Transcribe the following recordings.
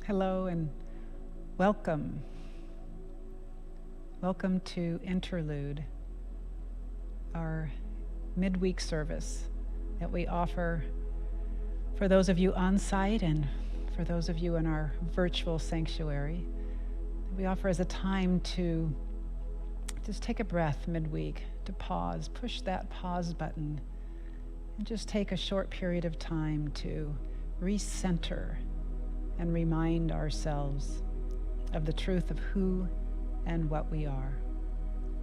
Hello and welcome. Welcome to Interlude, our midweek service that we offer for those of you on site and for those of you in our virtual sanctuary. We offer as a time to just take a breath midweek, to pause, push that pause button, and just take a short period of time to recenter and remind ourselves of the truth of who and what we are.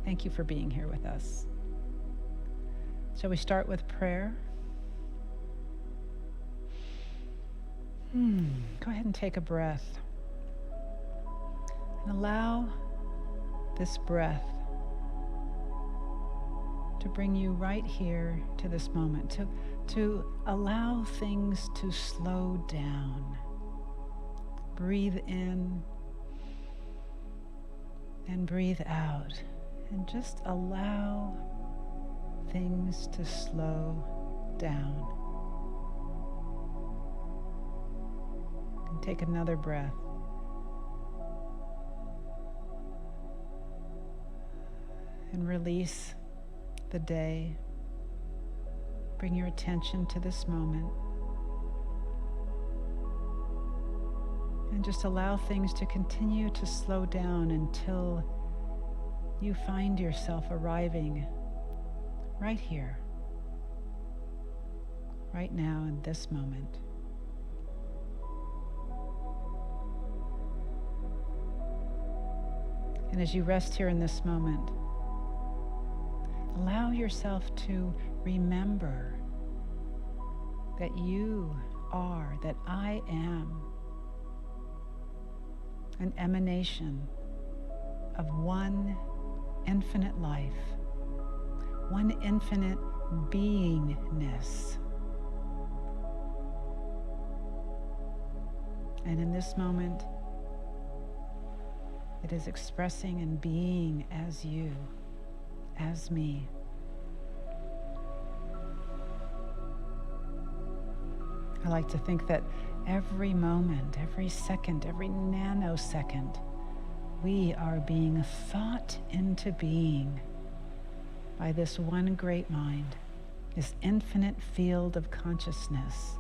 Thank you for being here with us. Shall we start with prayer? Go ahead and take a breath and allow this breath to bring you right here to this moment, to allow things to slow down. Breathe in and breathe out, and just allow things to slow down. And take another breath. And release the day. Bring your attention to this moment. And just allow things to continue to slow down until you find yourself arriving right here, right now in this moment. And as you rest here in this moment, allow yourself to remember that you are, that I am, an emanation of one infinite life, one infinite beingness. And in this moment, it is expressing and being as you, as me. I like to think that every moment, every second, every nanosecond, we are being thought into being by this one great mind, this infinite field of consciousness.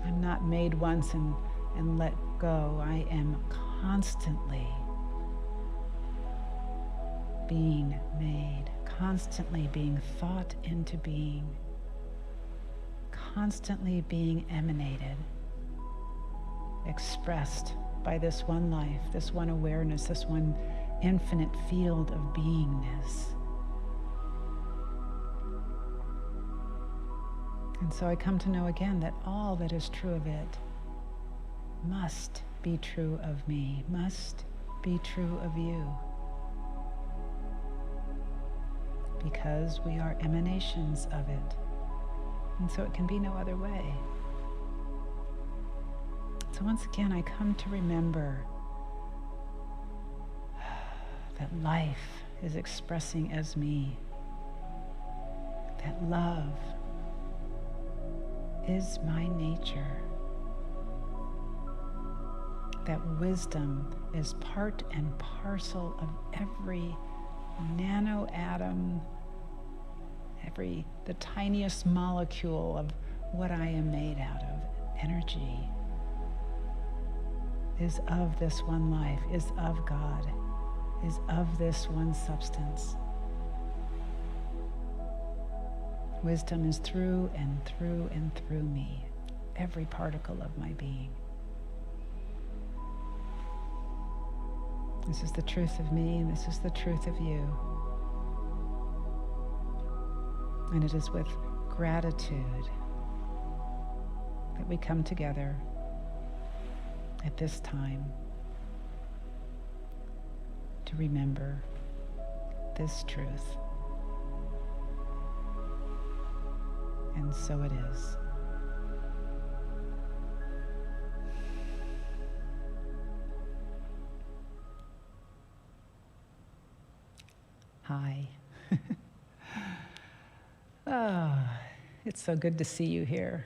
I'm not made once and let go. I am constantly being made, constantly being thought into being, constantly being emanated, expressed by this one life, this one awareness, this one infinite field of beingness. And so I come to know again that all that is true of it must be true of me, must be true of you, because we are emanations of it. And so it can be no other way. So once again, I come to remember that life is expressing as me, that love is my nature, that wisdom is part and parcel of every nano atom, the tiniest molecule of what I am made out of. Energy is of this one life, is of God, is of this one substance. Wisdom is through and through and through me, every particle of my being. This is the truth of me, and this is the truth of you. And it is with gratitude that we come together at this time to remember this truth. And so it is. Hi. Oh, it's so good to see you here.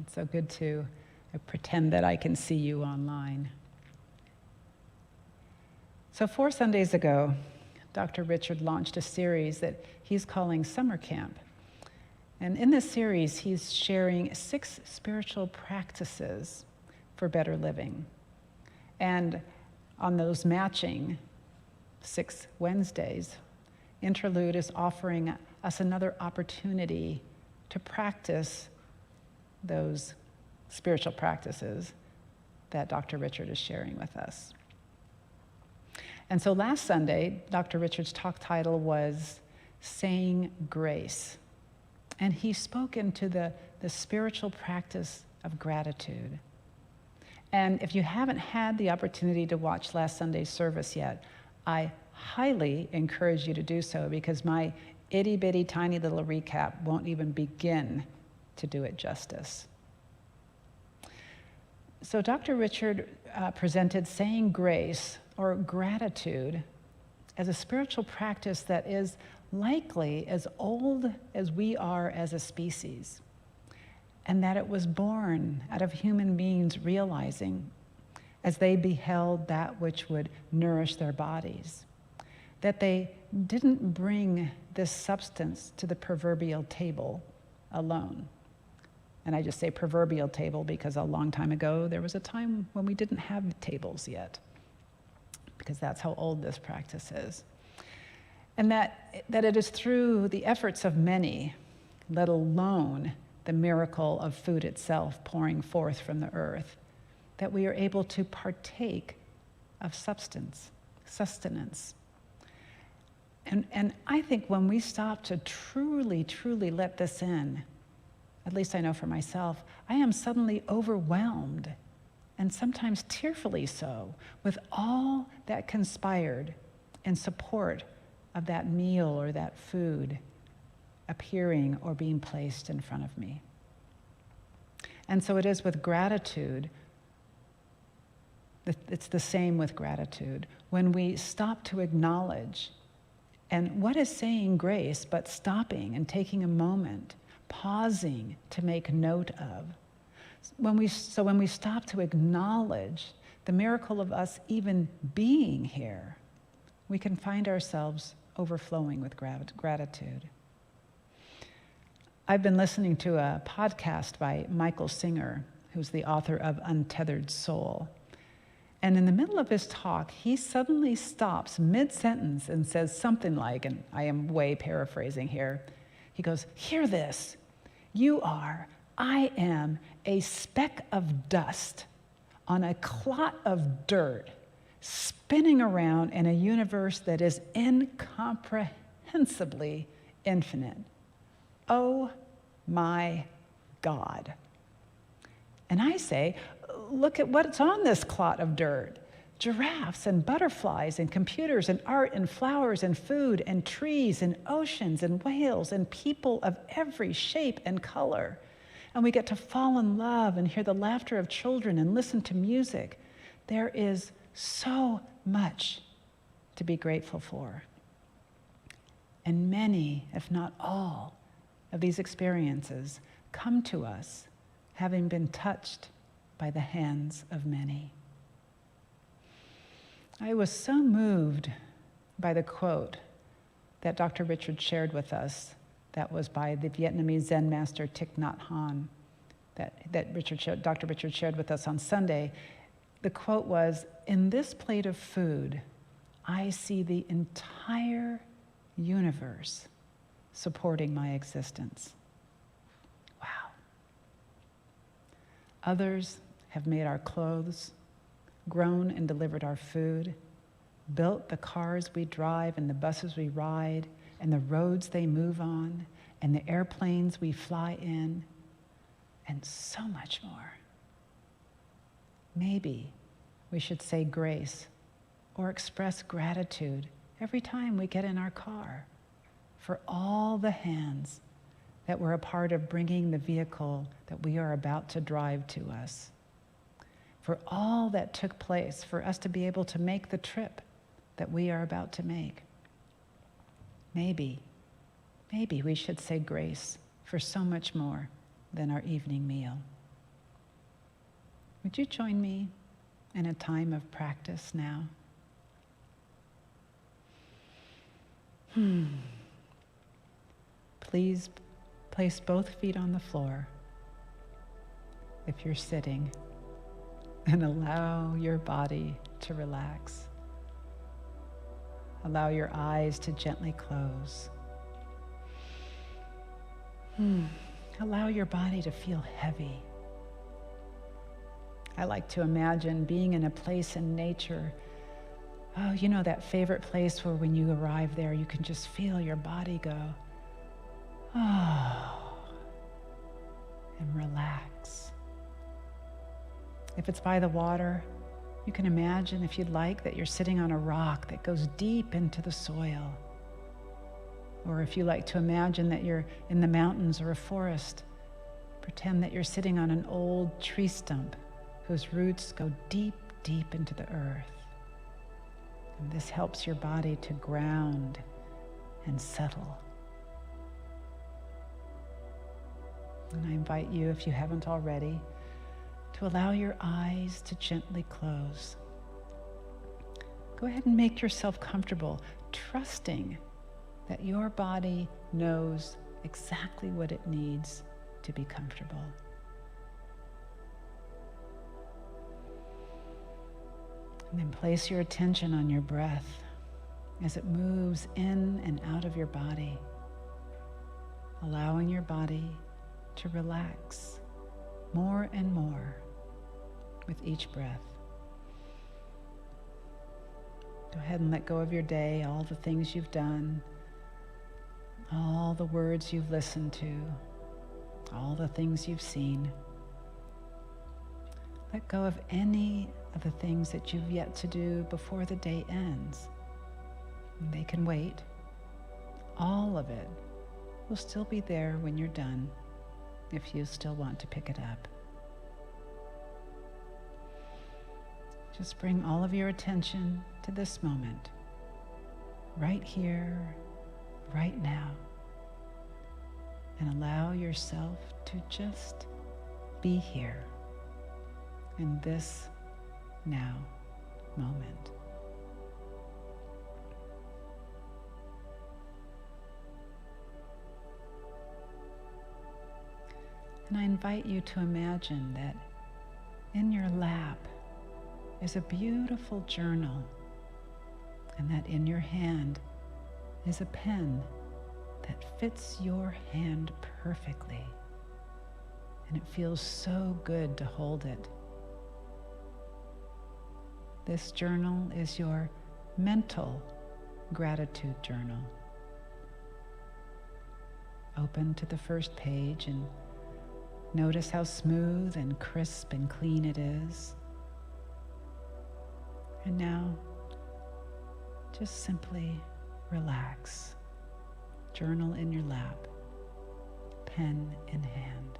It's so good to I pretend that I can see you online. So 4 Sundays ago, Dr. Richard launched a series that he's calling Summer Camp. And in this series, he's sharing 6 spiritual practices for better living. And on those matching 6 Wednesdays, Interlude is offering us another opportunity to practice those spiritual practices that Dr. Richard is sharing with us. And so last Sunday, Dr. Richard's talk title was Saying Grace. And he spoke into the spiritual practice of gratitude. And if you haven't had the opportunity to watch last Sunday's service yet, I highly encourage you to do so, because my itty-bitty tiny little recap won't even begin to do it justice. So Dr. Richard presented saying grace, or gratitude, as a spiritual practice that is likely as old as we are as a species, and that it was born out of human beings realizing, as they beheld that which would nourish their bodies, that they didn't bring this substance to the proverbial table alone. And I just say proverbial table because a long time ago there was a time when we didn't have tables yet, because that's how old this practice is. And that it is through the efforts of many, let alone the miracle of food itself pouring forth from the earth, that we are able to partake of sustenance. And I think when we stop to truly, truly let this in, at least I know for myself, I am suddenly overwhelmed, and sometimes tearfully so, with all that conspired in support of that meal or that food appearing or being placed in front of me. And so it is with gratitude. It's the same with gratitude. When we stop to acknowledge, and what is saying grace but stopping and taking a moment, pausing to make note of. When we stop to acknowledge the miracle of us even being here, we can find ourselves overflowing with gratitude. I've been listening to a podcast by Michael Singer, who's the author of Untethered Soul. And in the middle of his talk, he suddenly stops mid-sentence and says something like, and I am way paraphrasing here, he goes, "Hear this, I am a speck of dust on a clot of dirt spinning around in a universe that is incomprehensibly infinite. Oh my God." And I say, look at what's on this clot of dirt. Giraffes and butterflies and computers and art and flowers and food and trees and oceans and whales and people of every shape and color. And we get to fall in love and hear the laughter of children and listen to music. There is so much to be grateful for. And many, if not all, of these experiences come to us having been touched by the hands of many. I was so moved by the quote that Dr. Richard shared with us, that was by the Vietnamese Zen master Thich Nhat Hanh, that Dr. Richard shared with us on Sunday. The quote was, "In this plate of food, I see the entire universe supporting my existence." Wow. Others have made our clothes, grown and delivered our food, built the cars we drive and the buses we ride, and the roads they move on, and the airplanes we fly in, and so much more. Maybe we should say grace or express gratitude every time we get in our car for all the hands that were a part of bringing the vehicle that we are about to drive to us, for all that took place for us to be able to make the trip that we are about to make. Maybe we should say grace for so much more than our evening meal. Would you join me in a time of practice now? Please place both feet on the floor if you're sitting, and allow your body to relax. Allow your eyes to gently close. Allow your body to feel heavy. I like to imagine being in a place in nature. Oh, you know, that favorite place where when you arrive there, you can just feel your body go, oh, and relax. If it's by the water, you can imagine, if you'd like, that you're sitting on a rock that goes deep into the soil. Or if you like to imagine that you're in the mountains or a forest, pretend that you're sitting on an old tree stump whose roots go deep, deep into the earth. And this helps your body to ground and settle. And I invite you, if you haven't already, to allow your eyes to gently close. Go ahead and make yourself comfortable, trusting that your body knows exactly what it needs to be comfortable. And then place your attention on your breath as it moves in and out of your body, allowing your body to relax more and more with each breath. Go ahead and let go of your day, all the things you've done, all the words you've listened to, all the things you've seen. Let go of any of the things that you've yet to do before the day ends. They can wait. All of it will still be there when you're done, if you still want to pick it up. Just bring all of your attention to this moment, right here, right now, and allow yourself to just be here in this now moment. And I invite you to imagine that in your lap is a beautiful journal, and that in your hand is a pen that fits your hand perfectly. And it feels so good to hold it. This journal is your mental gratitude journal. Open to the first page and notice how smooth and crisp and clean it is. And now, just simply relax. Journal in your lap, pen in hand.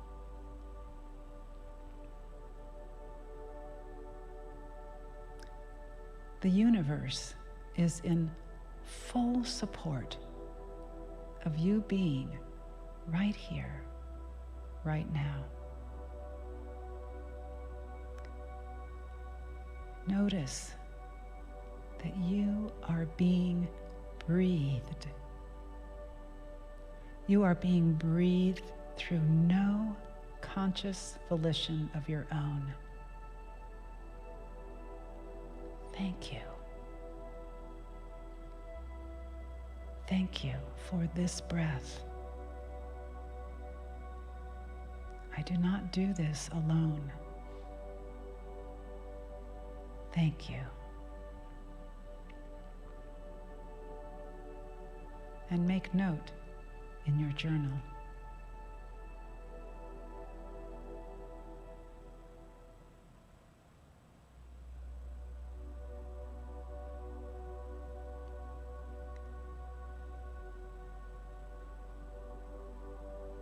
The universe is in full support of you being right here, right now. Notice that you are being breathed. You are being breathed through no conscious volition of your own. Thank you. Thank you for this breath. I do not do this alone. Thank you. And make note in your journal.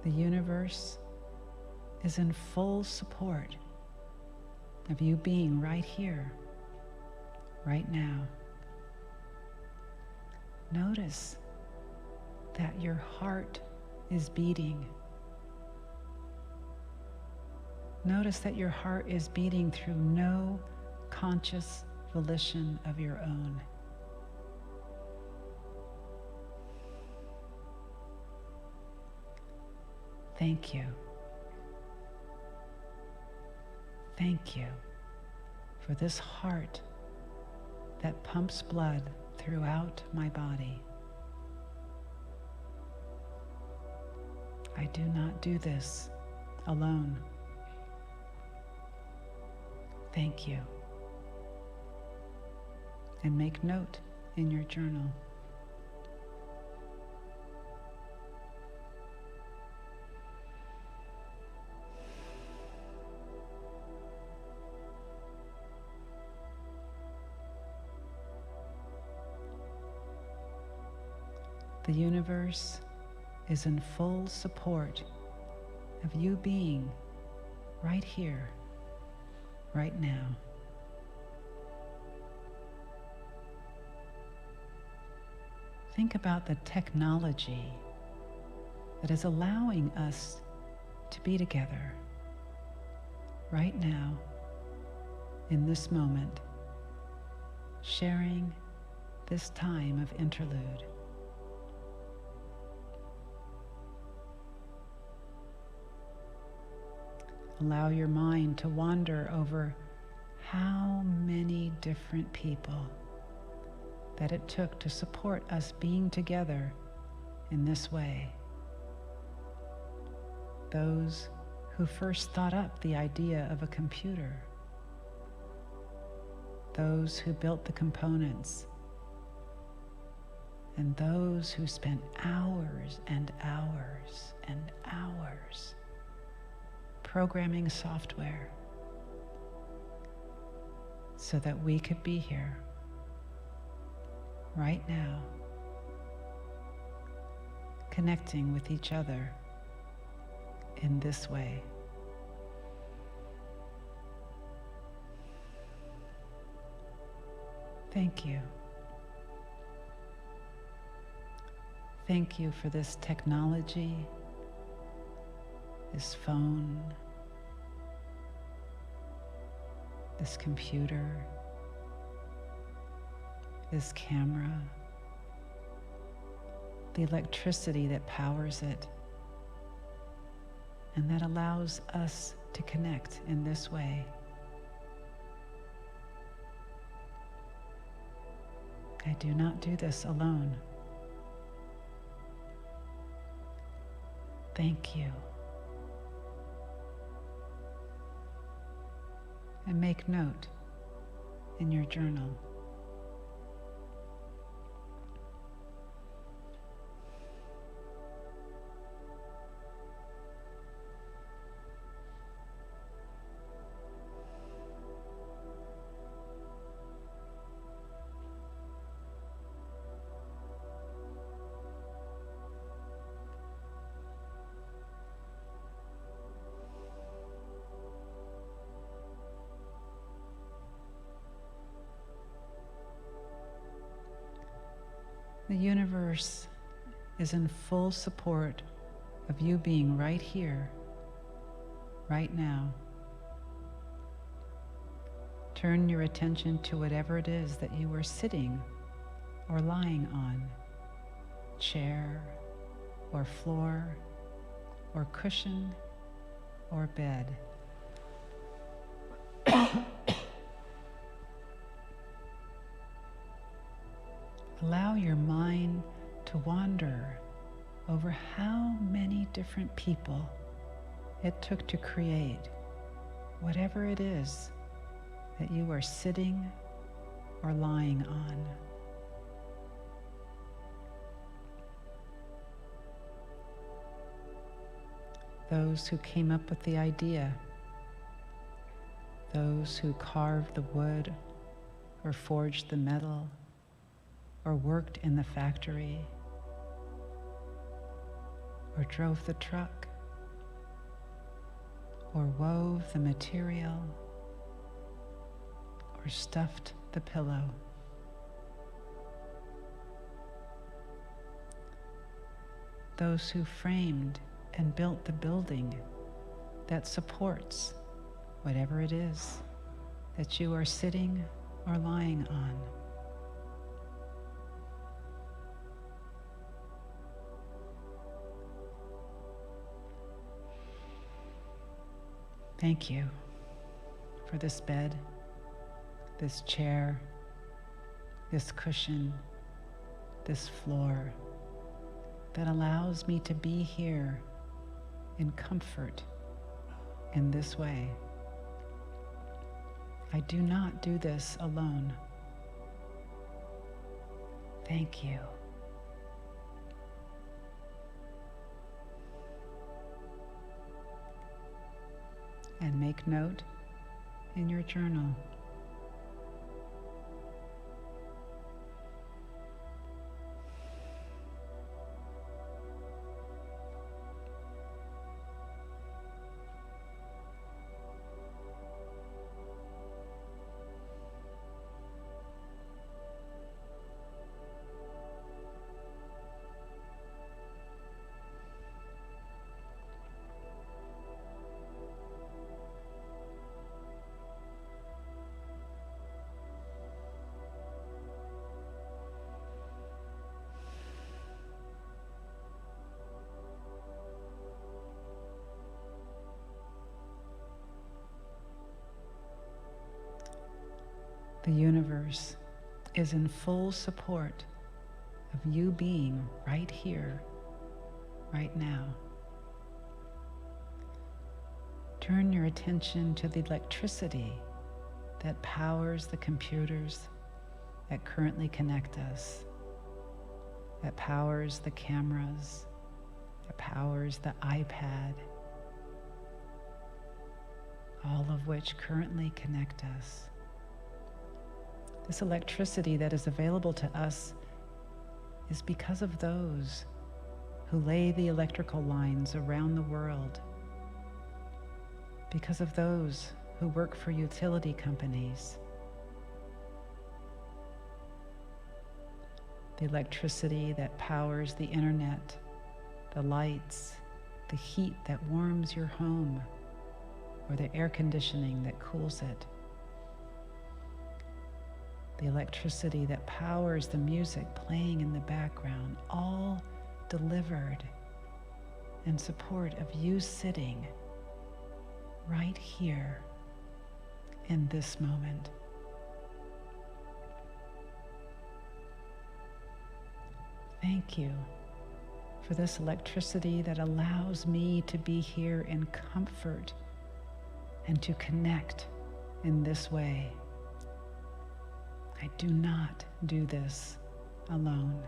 The universe is in full support of you being right here, right now. Notice that your heart is beating. Notice that your heart is beating through no conscious volition of your own. Thank you. Thank you for this heart that pumps blood throughout my body. I do not do this alone. Thank you. And make note in your journal. The universe is in full support of you being right here, right now. Think about the technology that is allowing us to be together right now, in this moment, sharing this time of interlude. Allow your mind to wander over how many different people that it took to support us being together in this way. Those who first thought up the idea of a computer. Those who built the components. And those who spent hours and hours and hours programming software so that we could be here right now, connecting with each other in this way. Thank you. Thank you for this technology, this phone, this computer, this camera, the electricity that powers it and that allows us to connect in this way. I do not do this alone. Thank you. And make note in your journal. The universe is in full support of you being right here, right now. Turn your attention to whatever it is that you are sitting or lying on, chair or floor or cushion or bed. Allow your mind to wander over how many different people it took to create whatever it is that you are sitting or lying on. Those who came up with the idea, those who carved the wood or forged the metal, or worked in the factory, or drove the truck, or wove the material, or stuffed the pillow. Those who framed and built the building that supports whatever it is that you are sitting or lying on. Thank you for this bed, this chair, this cushion, this floor that allows me to be here in comfort in this way. I do not do this alone. Thank you. And make note in your journal. The universe is in full support of you being right here, right now. Turn your attention to the electricity that powers the computers that currently connect us, that powers the cameras, that powers the iPad, all of which currently connect us. This electricity that is available to us is because of those who lay the electrical lines around the world, because of those who work for utility companies. The electricity that powers the internet, the lights, the heat that warms your home, or the air conditioning that cools it. The electricity that powers the music playing in the background, all delivered in support of you sitting right here in this moment. Thank you for this electricity that allows me to be here in comfort and to connect in this way. I do not do this alone.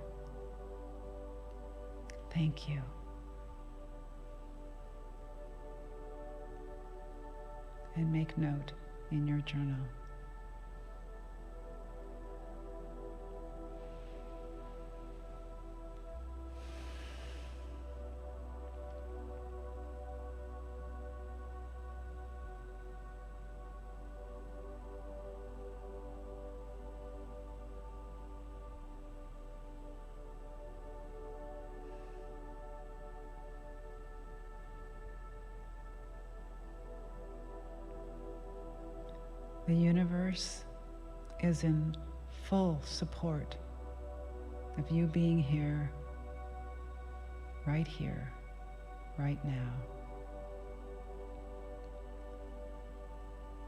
Thank you. And make note in your journal. The universe is in full support of you being here, right now.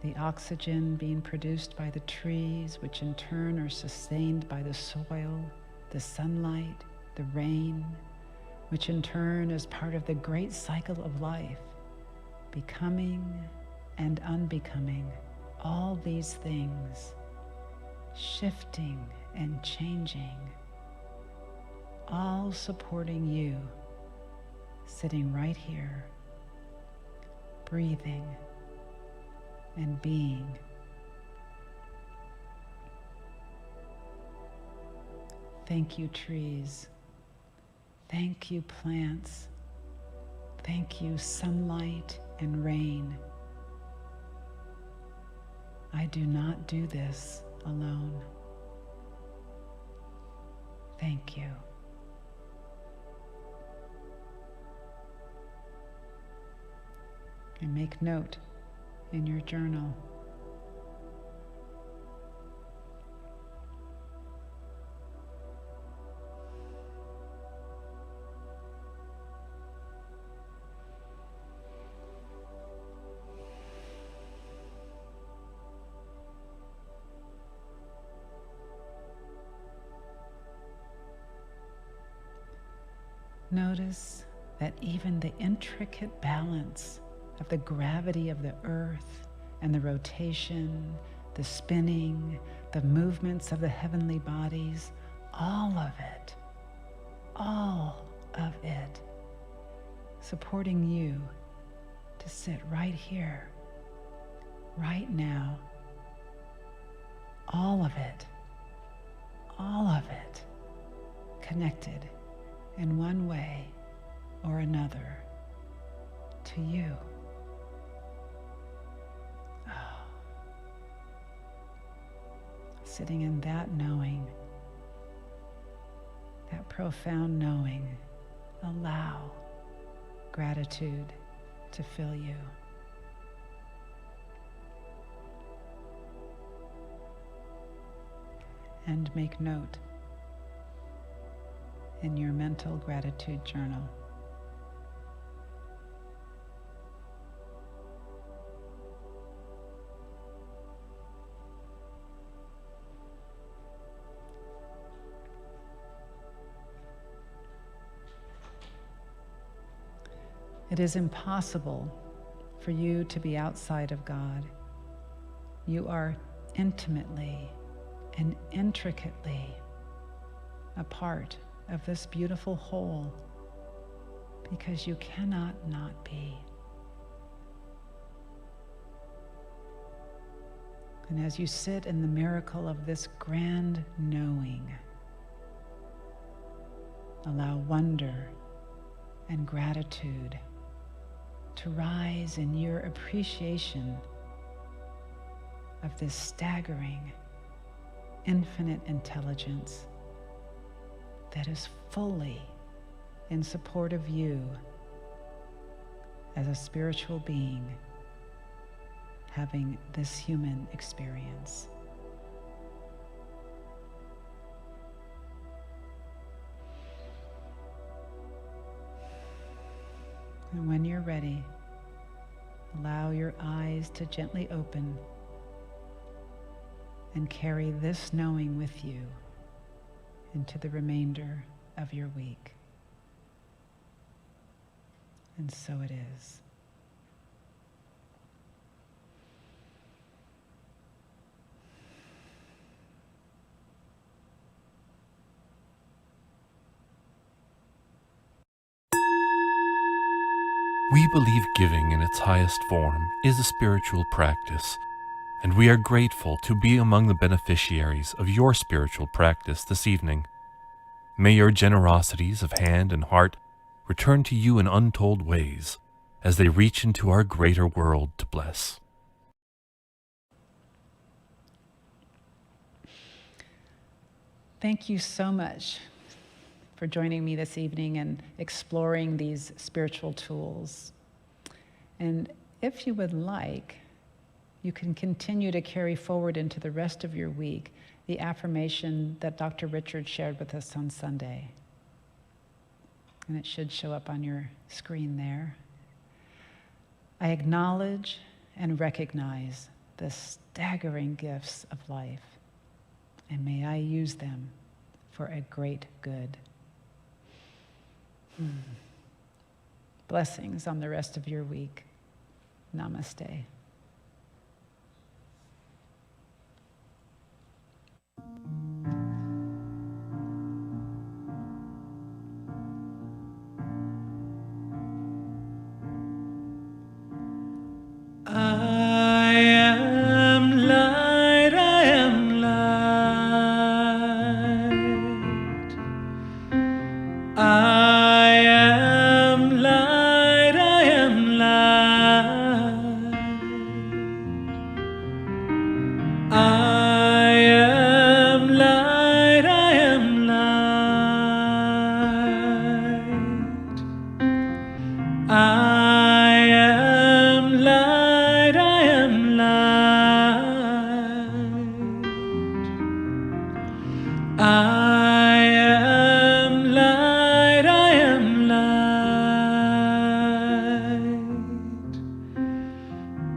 The oxygen being produced by the trees, which in turn are sustained by the soil, the sunlight, the rain, which in turn is part of the great cycle of life, becoming and unbecoming. All these things shifting and changing, all supporting you, sitting right here, breathing and being. Thank you, trees. Thank you, plants. Thank you, sunlight and rain. I do not do this alone. Thank you. And make note in your journal. Notice that even the intricate balance of the gravity of the earth and the rotation, the spinning, the movements of the heavenly bodies, all of it, supporting you to sit right here, right now. All of it, connected in one way or another to you. Oh. Sitting in that knowing, that profound knowing, allow gratitude to fill you. And make note in your mental gratitude journal. It is impossible for you to be outside of God. You are intimately and intricately a part of this beautiful whole, because you cannot not be. And as you sit in the miracle of this grand knowing, allow wonder and gratitude to rise in your appreciation of this staggering, infinite intelligence that is fully in support of you as a spiritual being having this human experience. And when you're ready, allow your eyes to gently open and carry this knowing with you into the remainder of your week. And so it is. We believe giving in its highest form is a spiritual practice, and we are grateful to be among the beneficiaries of your spiritual practice this evening. May your generosities of hand and heart return to you in untold ways as they reach into our greater world to bless. Thank you so much for joining me this evening and exploring these spiritual tools. And if you would like, you can continue to carry forward into the rest of your week the affirmation that Dr. Richard shared with us on Sunday. And it should show up on your screen there. I acknowledge and recognize the staggering gifts of life, and may I use them for a great good. Blessings on the rest of your week. Namaste. I am light, I am light. I am light, I am light.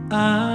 I